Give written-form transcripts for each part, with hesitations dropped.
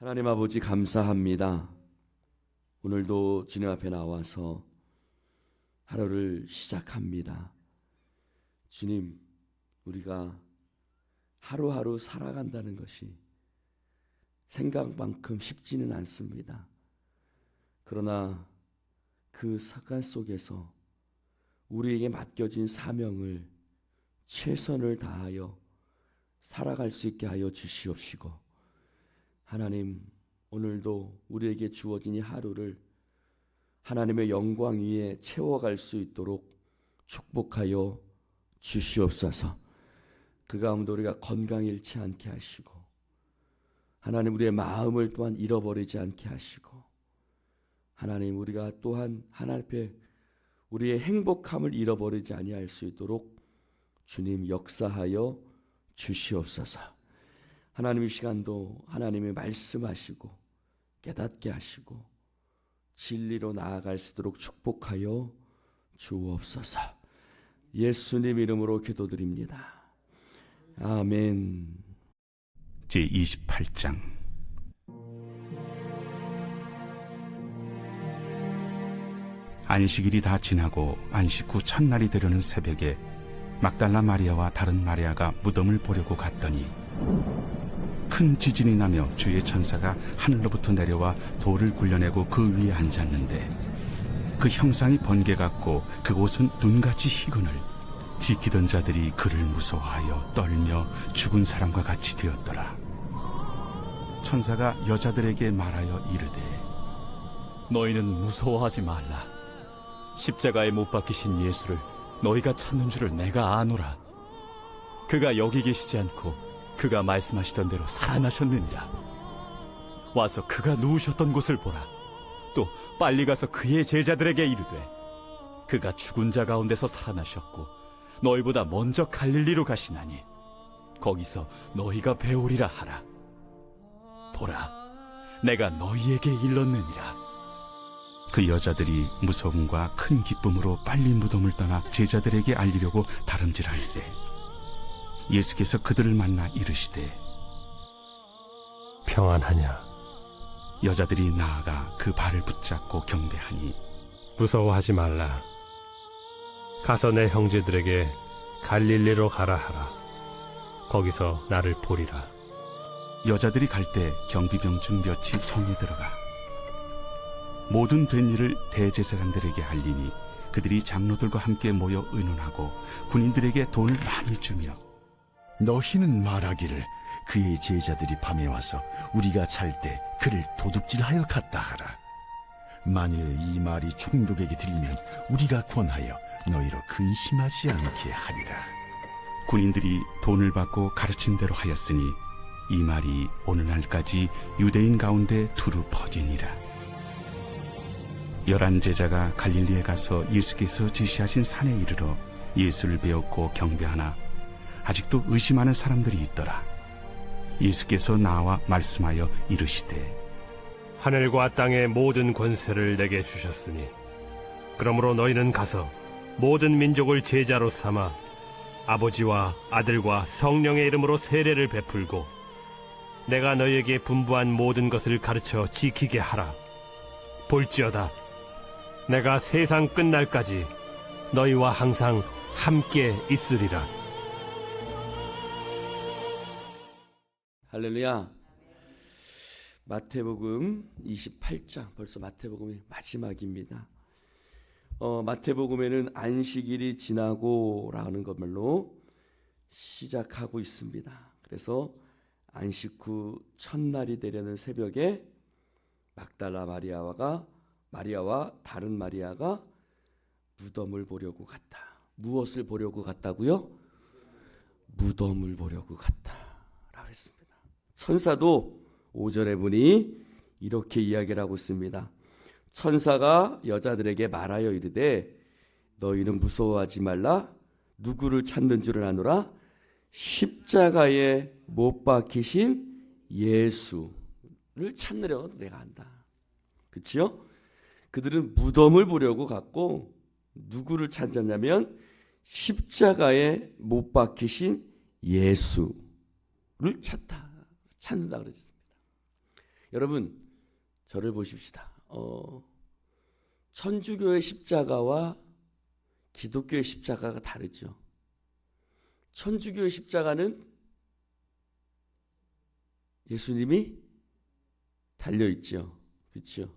하나님 아버지 감사합니다. 오늘도 주님 앞에 나와서 하루를 시작합니다. 주님, 우리가 하루하루 살아간다는 것이 생각만큼 쉽지는 않습니다. 그러나 그 사간 속에서 우리에게 맡겨진 사명을 최선을 다하여 살아갈 수 있게 하여 주시옵시고, 하나님, 오늘도 우리에게 주어진 이 하루를 하나님의 영광 위에 채워갈 수 있도록 축복하여 주시옵소서. 그 가운데 우리가 건강 잃지 않게 하시고, 하나님, 우리의 마음을 또한 잃어버리지 않게 하시고, 하나님, 우리가 또한 하나님 앞에 우리의 행복함을 잃어버리지 아니할 수 있도록 주님 역사하여 주시옵소서. 하나님, 이 시간도 하나님이 말씀하시고 깨닫게 하시고 진리로 나아갈 수 있도록 축복하여 주옵소서. 예수님 이름으로 기도드립니다. 아멘. 제28장. 안식일이 다 지나고 안식 후 첫날이 되려는 새벽에 막달라 마리아와 다른 마리아가 무덤을 보려고 갔더니 큰 지진이 나며 주의 천사가 하늘로부터 내려와 돌을 굴려내고 그 위에 앉았는데 그 형상이 번개 같고 그 옷은 눈같이 희근을 지키던 자들이 그를 무서워하여 떨며 죽은 사람과 같이 되었더라. 천사가 여자들에게 말하여 이르되 너희는 무서워하지 말라. 십자가에 못 박히신 예수를 너희가 찾는 줄을 내가 아노라. 그가 여기 계시지 않고 그가 말씀하시던 대로 살아나셨느니라. 와서 그가 누우셨던 곳을 보라. 또 빨리 가서 그의 제자들에게 이르되 그가 죽은 자 가운데서 살아나셨고 너희보다 먼저 갈릴리로 가시나니 거기서 너희가 배우리라 하라. 보라, 내가 너희에게 일렀느니라. 그 여자들이 무서움과 큰 기쁨으로 빨리 무덤을 떠나 제자들에게 알리려고 다름질할세. 예수께서 그들을 만나 이르시되 평안하냐? 여자들이 나아가 그 발을 붙잡고 경배하니 무서워하지 말라. 가서 내 형제들에게 갈릴리로 가라 하라. 거기서 나를 보리라. 여자들이 갈 때 경비병 중 몇이 성에 들어가 모든 된 일을 대제사장들에게 알리니 그들이 장로들과 함께 모여 의논하고 군인들에게 돈을 많이 주며 너희는 말하기를 그의 제자들이 밤에 와서 우리가 잘 때 그를 도둑질하여 갔다 하라. 만일 이 말이 총독에게 들리면 우리가 권하여 너희로 근심하지 않게 하리라. 군인들이 돈을 받고 가르친 대로 하였으니 이 말이 오늘날까지 유대인 가운데 두루 퍼지니라. 11 제자가 갈릴리에 가서 예수께서 지시하신 산에 이르러 예수를 배웠고 경배하나 아직도 의심하는 사람들이 있더라. 예수께서 나와 말씀하여 이르시되 하늘과 땅의 모든 권세를 내게 주셨으니 그러므로 너희는 가서 모든 민족을 제자로 삼아 아버지와 아들과 성령의 이름으로 세례를 베풀고 내가 너희에게 분부한 모든 것을 가르쳐 지키게 하라. 볼지어다, 내가 세상 끝날까지 너희와 항상 함께 있으리라. 할렐루야. 마태복음 28장, 벌써 마태복음이 마지막입니다. 마태복음에는 안식일이 지나고 라는 것말로 시작하고 있습니다. 그래서 안식 후 첫날이 되려는 새벽에 막달라 마리아와 다른 마리아가 무덤을 보려고 갔다. 무엇을 보려고 갔다고요? 무덤을 보려고 갔다 라고 했습니다. 천사도 5절에 보니 이렇게 이야기를 하고 있습니다. 천사가 여자들에게 말하여 이르되 너희는 무서워하지 말라. 누구를 찾는 줄을 아노라. 십자가에 못 박히신 예수를 찾으려고 내가 한다. 그렇죠? 그들은 무덤을 보려고 갔고 누구를 찾았냐면 십자가에 못 박히신 예수를 찾는다 그랬습니다. 여러분 저를 보십시다. 천주교의 십자가와 기독교의 십자가가 다르죠. 천주교의 십자가는 예수님이 달려있죠. 그렇죠?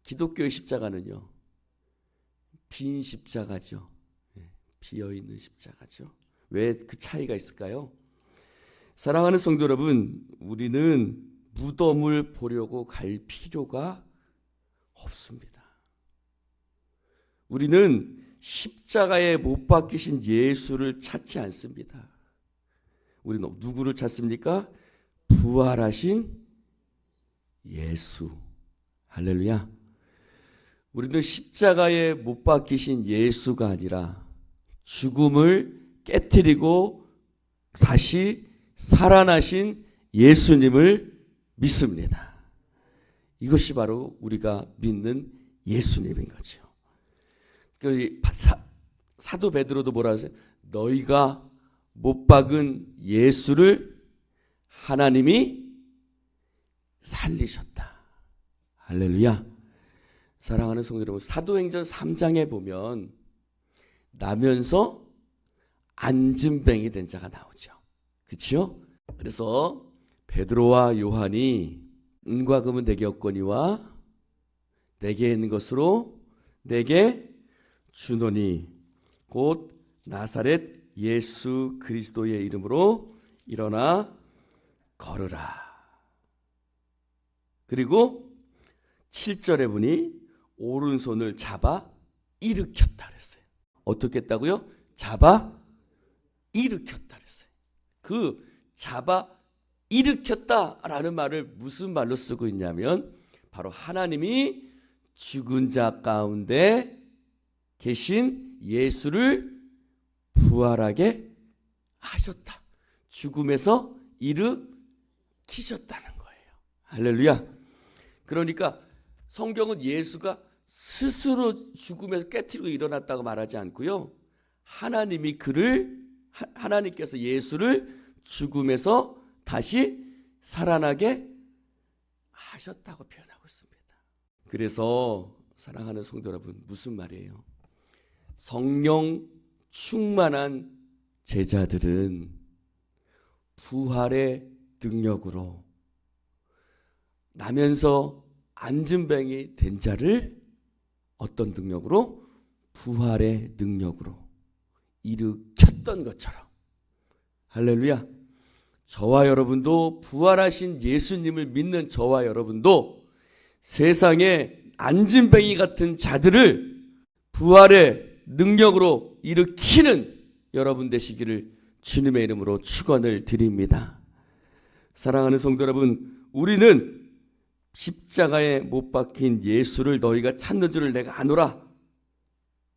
기독교의 십자가는요, 빈 십자가죠. 비어있는 십자가죠. 왜 그 차이가 있을까요? 사랑하는 성도 여러분, 우리는 무덤을 보려고 갈 필요가 없습니다. 우리는 십자가에 못 박히신 예수를 찾지 않습니다. 우리는 누구를 찾습니까? 부활하신 예수. 할렐루야. 우리는 십자가에 못 박히신 예수가 아니라 죽음을 깨트리고 다시 살아나신 예수님을 믿습니다. 이것이 바로 우리가 믿는 예수님인 거죠. 사도 베드로도 뭐라 하세요? 너희가 못 박은 예수를 하나님이 살리셨다. 할렐루야. 사랑하는 성도 여러분, 사도행전 3장에 보면 나면서 안진뱅이 된 자가 나오죠. 그렇죠? 그래서 베드로와 요한이 은과 금은 내게 없거니와 내게 있는 것으로 내게 주노니 곧 나사렛 예수 그리스도의 이름으로 일어나 걸으라. 그리고 7절에 보니 오른손을 잡아 일으켰다 그랬어요. 어떻게 했다고요? 잡아 일으켰다 그랬어요. 그 잡아 일으켰다라는 말을 무슨 말로 쓰고 있냐면 바로 하나님이 죽은 자 가운데 계신 예수를 부활하게 하셨다. 죽음에서 일으키셨다는 거예요. 할렐루야. 그러니까 성경은 예수가 스스로 죽음에서 깨트리고 일어났다고 말하지 않고요. 하나님께서 예수를 죽음에서 다시 살아나게 하셨다고 표현하고 있습니다. 그래서 사랑하는 성도 여러분, 무슨 말이에요? 성령 충만한 제자들은 부활의 능력으로 나면서 안진뱅이 된 자를 어떤 능력으로? 부활의 능력으로 일으켰던 것처럼. 할렐루야. 저와 여러분도 부활하신 예수님을 믿는 저와 여러분도 세상에 안진뱅이 같은 자들을 부활의 능력으로 일으키는 여러분 되시기를 주님의 이름으로 축원을 드립니다. 사랑하는 성도 여러분, 우리는 십자가에 못 박힌 예수를 너희가 찾는 줄을 내가 아노라.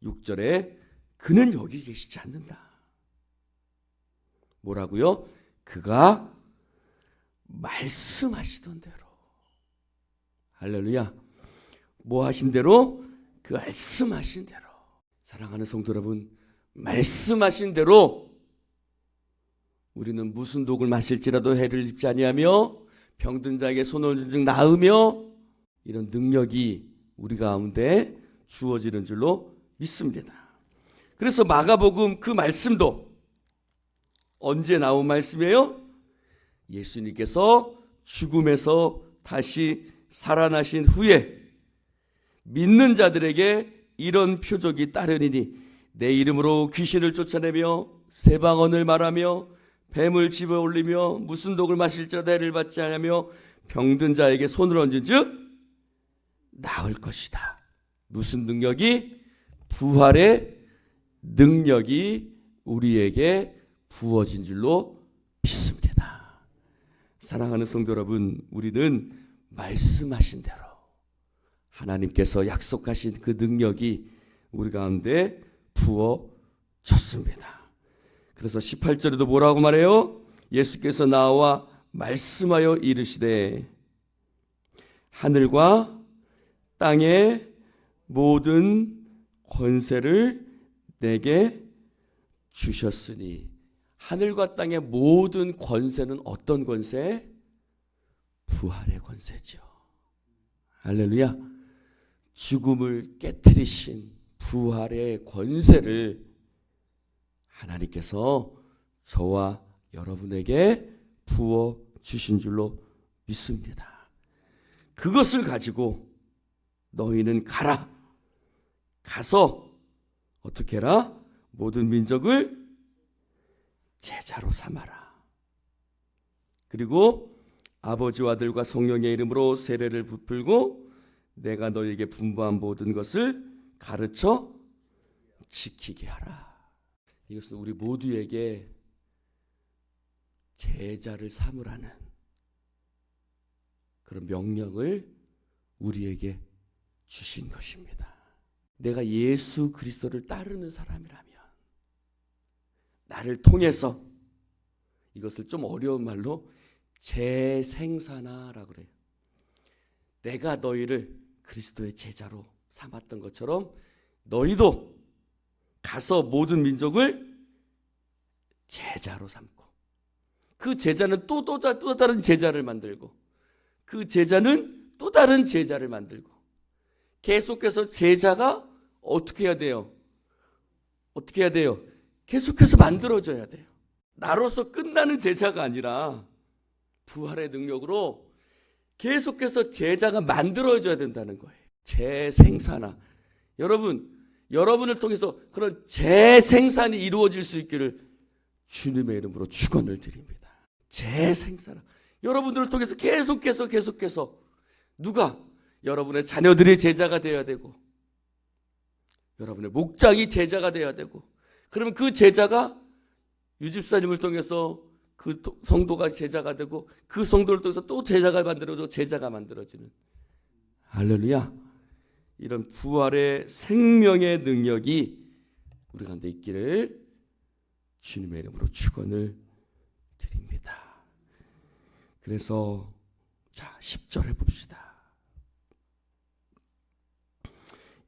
6절에 그는 여기 계시지 않는다. 뭐라고요? 그가 말씀하시던 대로. 할렐루야. 뭐 하신 대로? 그 말씀하신 대로. 사랑하는 성도 여러분, 말씀하신 대로 우리는 무슨 독을 마실지라도 해를 입지 아니하며 병든 자에게 손을 얹은 즉 나으며 이런 능력이 우리 가운데 주어지는 줄로 믿습니다. 그래서 마가복음 그 말씀도 언제 나온 말씀이에요? 예수님께서 죽음에서 다시 살아나신 후에 믿는 자들에게 이런 표적이 따르니니 내 이름으로 귀신을 쫓아내며 세방언을 말하며 뱀을 집어 올리며 무슨 독을 마실지라도 해를 받지 않으며 병든 자에게 손을 얹은 즉 나을 것이다. 무슨 능력이? 부활의 능력이 우리에게 부어진 줄로 믿습니다. 사랑하는 성도 여러분, 우리는 말씀하신 대로 하나님께서 약속하신 그 능력이 우리 가운데 부어졌습니다. 그래서 18절에도 뭐라고 말해요? 예수께서 나와 말씀하여 이르시되 하늘과 땅의 모든 권세를 내게 주셨으니 하늘과 땅의 모든 권세는 어떤 권세? 부활의 권세죠. 할렐루야. 죽음을 깨뜨리신 부활의 권세를 하나님께서 저와 여러분에게 부어 주신 줄로 믿습니다. 그것을 가지고 너희는 가라. 가서 어떻게 해라? 모든 민족을 제자로 삼아라. 그리고 아버지와 아들과 성령의 이름으로 세례를 베풀고 내가 너희에게 분부한 모든 것을 가르쳐 지키게 하라. 이것은 우리 모두에게 제자를 삼으라는 그런 명령을 우리에게 주신 것입니다. 내가 예수 그리스도를 따르는 사람이라면 나를 통해서, 이것을 좀 어려운 말로 재생산하라고 그래요. 내가 너희를 그리스도의 제자로 삼았던 것처럼 너희도 가서 모든 민족을 제자로 삼고, 그 제자는 또 다른 제자를 만들고, 그 제자는 또 다른 제자를 만들고, 계속해서 제자가 어떻게 해야 돼요? 어떻게 해야 돼요? 계속해서 만들어져야 돼요. 나로서 끝나는 제자가 아니라 부활의 능력으로 계속해서 제자가 만들어져야 된다는 거예요. 재생산화. 여러분을 통해서 그런 재생산이 이루어질 수 있기를 주님의 이름으로 축원을 드립니다. 재생산화. 여러분들을 통해서 계속해서 누가? 여러분의 자녀들이 제자가 되어야 되고, 여러분의 목장이 제자가 되어야 되고, 그러면 그 제자가 유집사님을 통해서 그 성도가 제자가 되고, 그 성도를 통해서 또 제자가 만들어져 제자가 만들어지는, 할렐루야. 이런 부활의 생명의 능력이 우리 가운데 있기를 주님의 이름으로 축원을 드립니다. 그래서 자, 10절에 봅시다.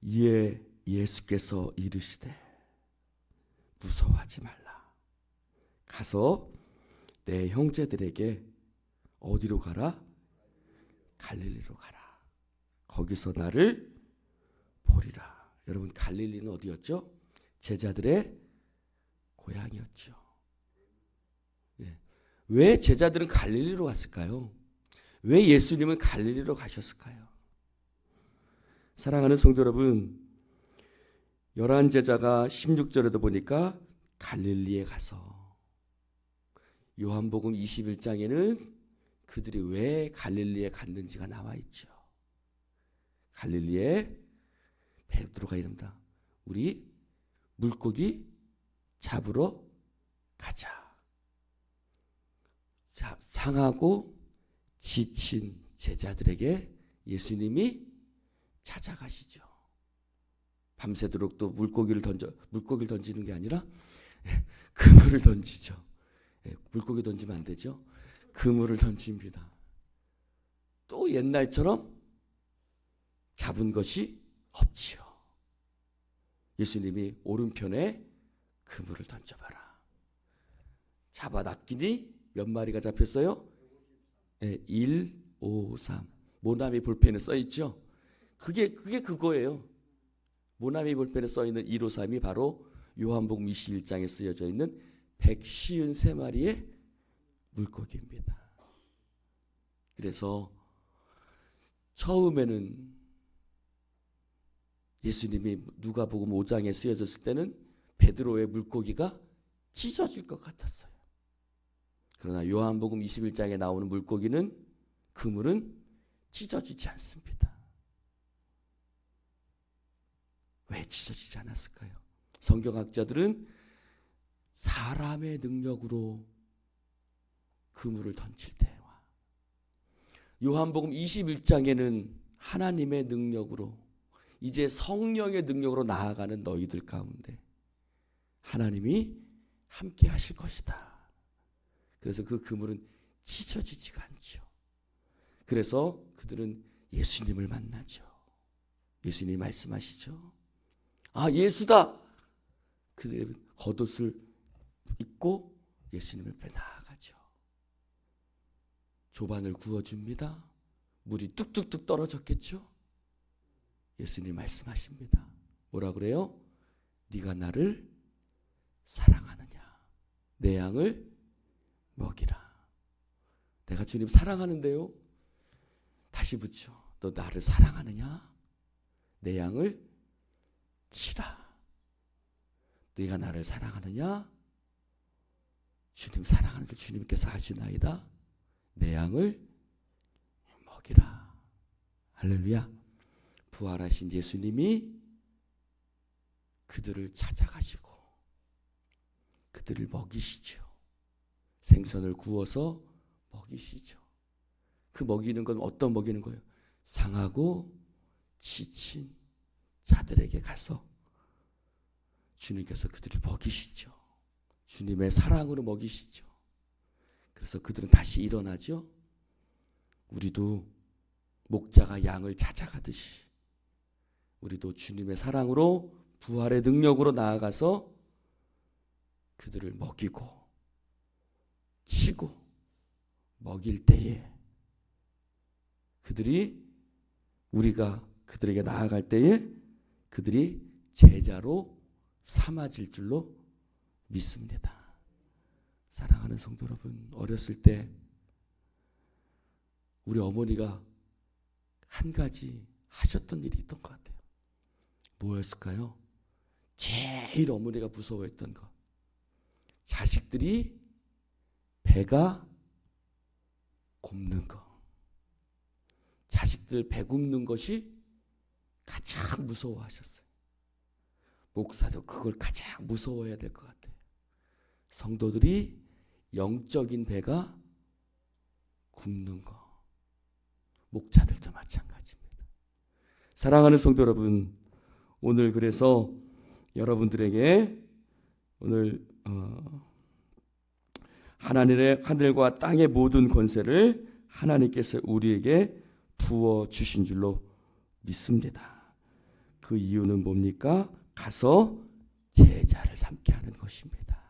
이에 예수께서 이르시되 무서워하지 말라. 가서 내 형제들에게 어디로 가라? 갈릴리로 가라. 거기서 나를 보리라. 여러분, 갈릴리는 어디였죠? 제자들의 고향이었죠. 예. 왜 제자들은 갈릴리로 갔을까요? 왜 예수님은 갈릴리로 가셨을까요? 사랑하는 성도 여러분, 11제자가 16절에도 보니까 갈릴리에 가서, 요한복음 21장에는 그들이 왜 갈릴리에 갔는지가 나와 있죠. 갈릴리에 베드로가 이른다. 우리 물고기 잡으러 가자. 상하고 지친 제자들에게 예수님이 찾아가시죠. 밤새도록 또 물고기를 던지는 게 아니라 그물을 던지죠. 물고기 던지면 안 되죠. 그물을 던집니다. 또 옛날처럼 잡은 것이 없지요. 예수님이 오른편에 그물을 던져봐라. 잡아놨기니 몇 마리가 잡혔어요? 1, 5, 3. 모나미 볼펜에 써있죠. 그게 그거예요. 모나미 볼펜에 써있는 1, 5, 3이 바로 요한복음 21장에 쓰여져 있는 153마리의 물고기입니다. 그래서 처음에는 예수님이 누가복음 5장에 쓰여졌을 때는 베드로의 물고기가 찢어질 것 같았어요. 그러나 요한복음 21장에 나오는 물고기는, 그물은 찢어지지 않습니다. 왜 찢어지지 않았을까요? 성경학자들은 사람의 능력으로 그물을 던질 때와 요한복음 21장에는 하나님의 능력으로, 이제 성령의 능력으로 나아가는 너희들 가운데 하나님이 함께 하실 것이다. 그래서 그 그물은 찢어지지가 않죠. 그래서 그들은 예수님을 만나죠. 예수님이 말씀하시죠. 아, 예수다. 그들은 겉옷을 입고 예수님 옆에 나아가죠. 조반을 구워줍니다. 물이 뚝뚝뚝 떨어졌겠죠? 예수님 말씀하십니다. 뭐라 그래요? 네가 나를 사랑하느냐? 내 양을 먹이라. 내가 주님 사랑하는데요. 다시 묻죠. 너 나를 사랑하느냐? 내 양을 치라. 네가 나를 사랑하느냐? 주님 사랑하는 줄 주님께서 하시나이다. 내 양을 먹이라. 할렐루야. 부활하신 예수님이 그들을 찾아가시고 그들을 먹이시죠. 생선을 구워서 먹이시죠. 그 먹이는 건 어떤 먹이는 거예요? 상하고 지친 자들에게 가서 주님께서 그들을 먹이시죠. 주님의 사랑으로 먹이시죠. 그래서 그들은 다시 일어나죠. 우리도 목자가 양을 찾아가듯이 우리도 주님의 사랑으로 부활의 능력으로 나아가서 그들을 먹이고 치고 먹일 때에 우리가 그들에게 나아갈 때에 그들이 제자로 삼아질 줄로 믿습니다. 사랑하는 성도 여러분, 어렸을 때 우리 어머니가 한 가지 하셨던 일이 있던 것 같아요. 뭐였을까요? 제일 어머니가 무서워했던 것. 자식들이 배가 굼는 거. 자식들 배 굽는 것이 가장 무서워하셨어요. 목사도 그걸 가장 무서워해야 될 것 같아요. 성도들이 영적인 배가 굽는 거. 목자들도 마찬가지입니다. 사랑하는 성도 여러분, 오늘 그래서 여러분들에게 오늘 하나님의 하늘과 땅의 모든 권세를 하나님께서 우리에게 부어 주신 줄로 믿습니다. 그 이유는 뭡니까? 가서 제자를 삼게 하는 것입니다.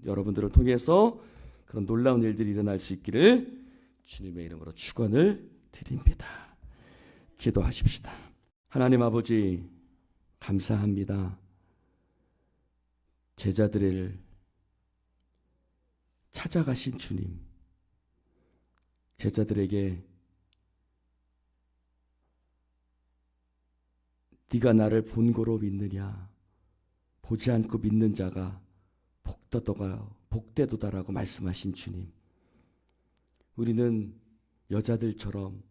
여러분들을 통해서 그런 놀라운 일들이 일어날 수 있기를 주님의 이름으로 축원을 드립니다. 기도하십시다. 하나님 아버지, 감사합니다. 제자들을 찾아가신 주님, 제자들에게 네가 나를 본고로 믿느냐? 보지 않고 믿는 자가 복되도다라고 말씀하신 주님, 우리는 여자들처럼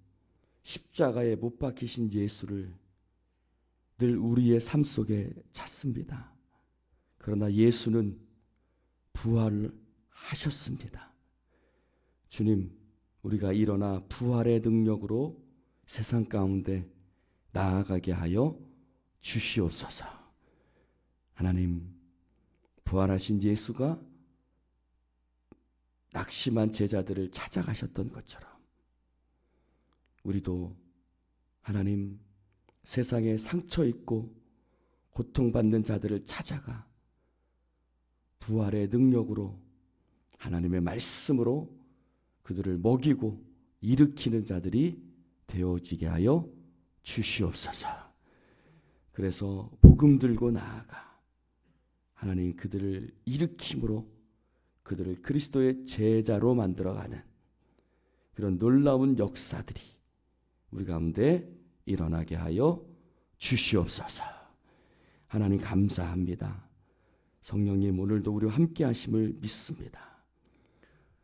십자가에 못 박히신 예수를 늘 우리의 삶 속에 찾습니다. 그러나 예수는 부활하셨습니다. 주님, 우리가 일어나 부활의 능력으로 세상 가운데 나아가게 하여 주시옵소서. 하나님, 부활하신 예수가 낙심한 제자들을 찾아가셨던 것처럼 우리도 하나님, 세상에 상처 있고 고통받는 자들을 찾아가 부활의 능력으로 하나님의 말씀으로 그들을 먹이고 일으키는 자들이 되어지게 하여 주시옵소서. 그래서 복음 들고 나아가 하나님 그들을 일으킴으로 그들을 그리스도의 제자로 만들어가는 그런 놀라운 역사들이 우리 가운데 일어나게 하여 주시옵소서. 하나님 감사합니다. 성령님, 오늘도 우리와 함께 하심을 믿습니다.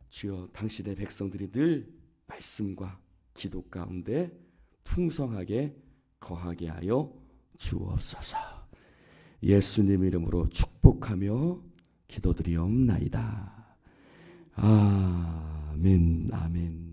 주여, 당신의 백성들이 늘 말씀과 기도 가운데 풍성하게 거하게 하여 주옵소서. 예수님 이름으로 축복하며 기도드리옵나이다. 아멘, 아멘.